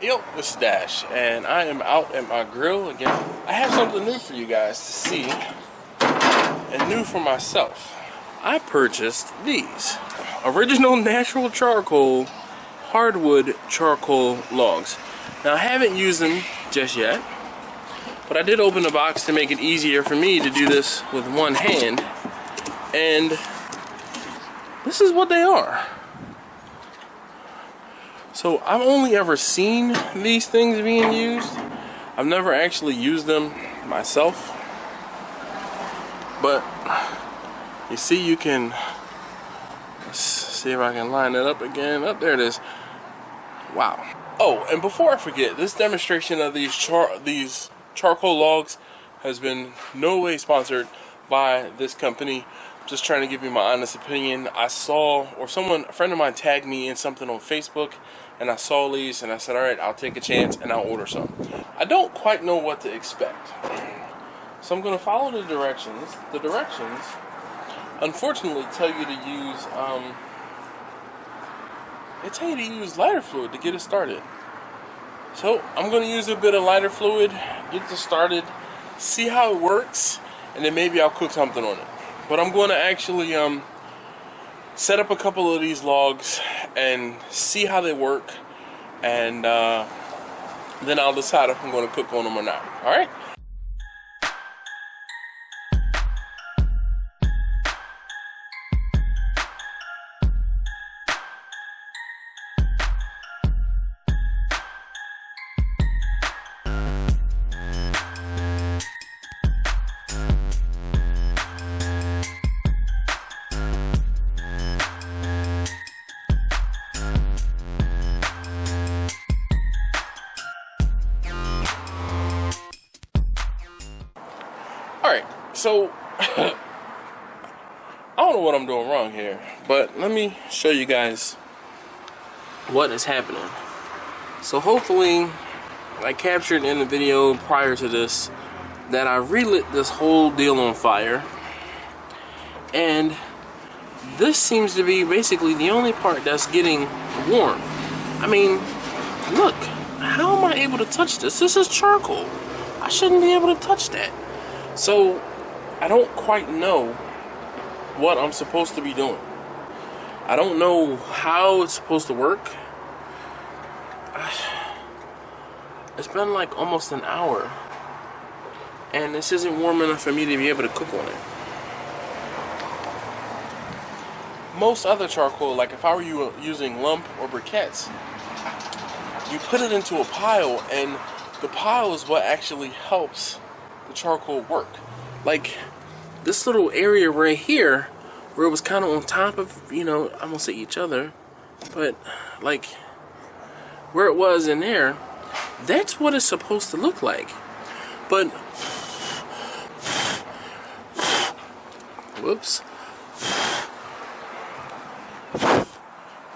Yo, this is Dash, and I am out at my grill again. I have something new for you guys to see, and new for myself. I purchased these original natural charcoal hardwood charcoal logs. Now, I haven't used them just yet, but I did open the box to make it easier for me to do this with one hand, and this is what they are. So I've only ever seen these things being used. I've never actually used them myself. But you see, you can, let's see if I can line it up again. Oh, there it is. Wow. Oh, and before I forget, this demonstration of these charcoal logs has been no way sponsored by this company. Just trying to give you my honest opinion. I saw, or a friend of mine tagged me in something on Facebook, and I saw these, and I said, all right, I'll take a chance, and I'll order some. I don't quite know what to expect, so I'm going to follow the directions. The directions, unfortunately, tell you to use, they tell you to use lighter fluid to get it started. So I'm going to use a bit of lighter fluid, get this started, see how it works, and then maybe I'll cook something on it. But I'm going to actually set up a couple of these logs and see how they work, and then I'll decide if I'm going to cook on them or not. All right? Alright, so I don't know what I'm doing wrong here, but let me show you guys what is happening. So hopefully I captured in the video prior to this that I relit this whole deal on fire, and this seems to be basically the only part that's getting warm. I mean, look, how am I able to touch this? This is charcoal. I shouldn't be able to touch that. So, I don't quite know what I'm supposed to be doing. I don't know how it's supposed to work. It's been like almost an hour, and this isn't warm enough for me to be able to cook on it. Most other charcoal, like if I were using lump or briquettes, you put it into a pile, and the pile is what actually helps the charcoal work. Like this little area right here where it was kind of on top of, I'm gonna say each other, but like where it was in there, that's what it's supposed to look like. But whoops,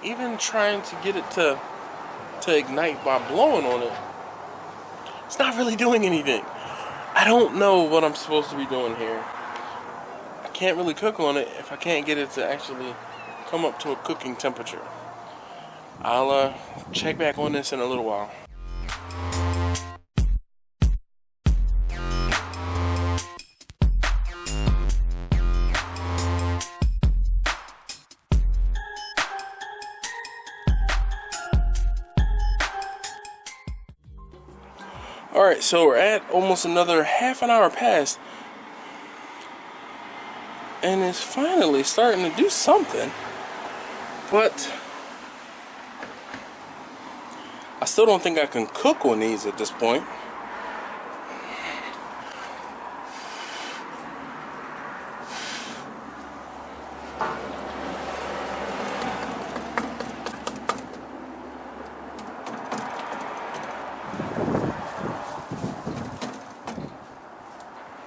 even trying to get it to ignite by blowing on it, it's not really doing anything. I don't know what I'm supposed to be doing here. I can't really cook on it if I can't get it to actually come up to a cooking temperature. I'll check back on this in a little while. Alright, so we're at almost another half an hour past, and it's finally starting to do something, but I still don't think I can cook on these at this point.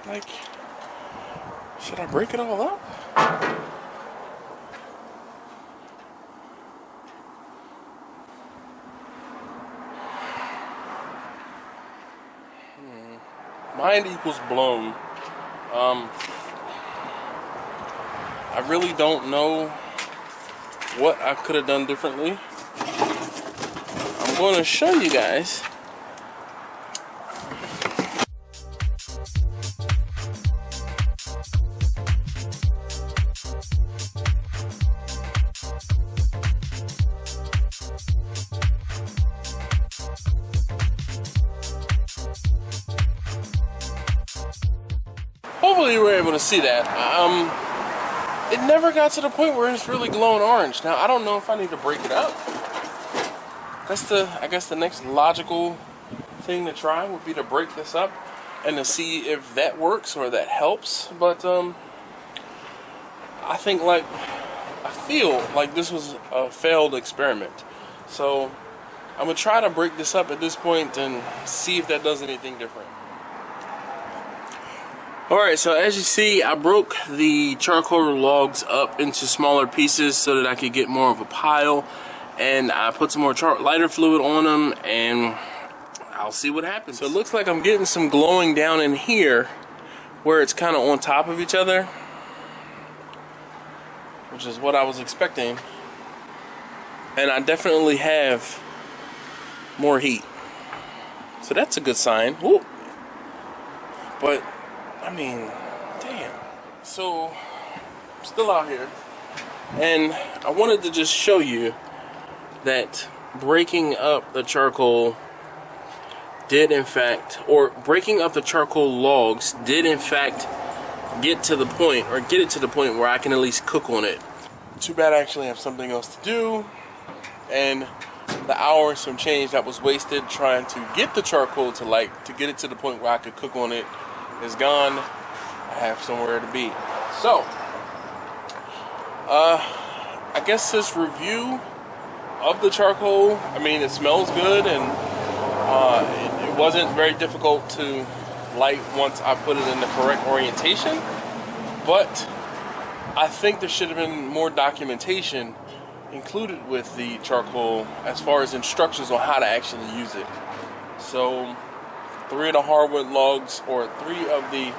Like, should I break it all up? Mind equals blown. I really don't know what I could have done differently. I'm I'm going to show you guys hopefully you were able to see that. It never got to the point where it's really glowing orange. Now I don't know if I need to break it up. That's I guess the next logical thing to try would be to break this up and to see if that works or that helps. But I feel like this was a failed experiment. So I'm gonna try to break this up at this point and see if that does anything different. Alright, so as you see, I broke the charcoal logs up into smaller pieces so that I could get more of a pile, and I put some more lighter fluid on them, and I'll see what happens. So it looks like I'm getting some glowing down in here where it's kind of on top of each other, which is what I was expecting, and I definitely have more heat, so that's a good sign. Woo. But I mean, damn. So, I'm still out here, and I wanted to just show you that breaking up the charcoal did in fact, or breaking up the charcoal logs did in fact get it to the point where I can at least cook on it. Too bad I actually have something else to do, and the hour and some change that was wasted trying to get the charcoal to get it to the point where I could cook on it is gone. I have somewhere to be. So, I guess this review of the charcoal, I mean, it smells good, and it wasn't very difficult to light once I put it in the correct orientation, but I think there should have been more documentation included with the charcoal as far as instructions on how to actually use it. So 3 of the hardwood logs, or 3 of the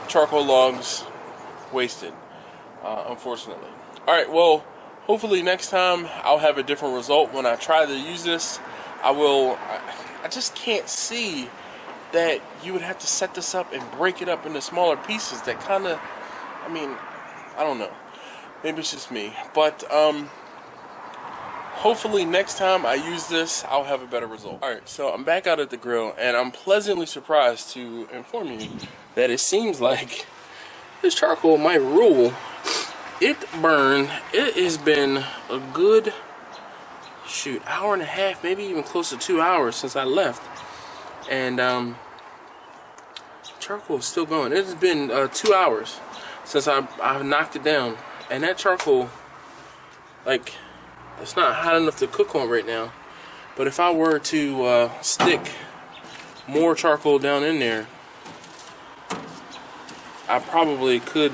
charcoal logs wasted, unfortunately. Alright, well, hopefully next time I'll have a different result when I try to use this. I just can't see that you would have to set this up and break it up into smaller pieces. That kind of, I mean, I don't know. Maybe it's just me. But hopefully next time I use this, I'll have a better result. Alright, so I'm back out at the grill, and I'm pleasantly surprised to inform you that it seems like this charcoal might rule. It burned. It has been a good, hour and a half, maybe even close to 2 hours since I left. And charcoal is still going. It has been 2 hours since I've knocked it down. And that charcoal, like, it's not hot enough to cook on right now. But if I were to stick more charcoal down in there, I probably could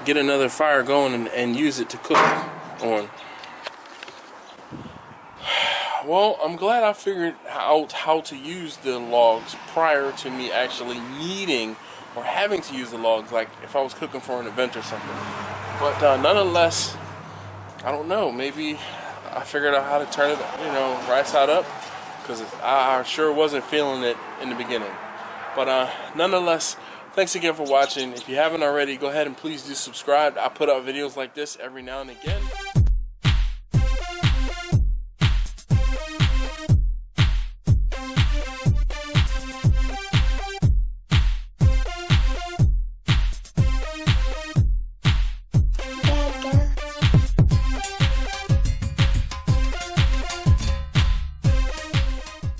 get another fire going and use it to cook on. Well, I'm glad I figured out how to use the logs prior to me actually needing or having to use the logs, like if I was cooking for an event or something. But nonetheless, I don't know, maybe I figured out how to turn it, right side up, because I sure wasn't feeling it in the beginning. But nonetheless, thanks again for watching. If you haven't already, go ahead and please do subscribe. I put out videos like this every now and again.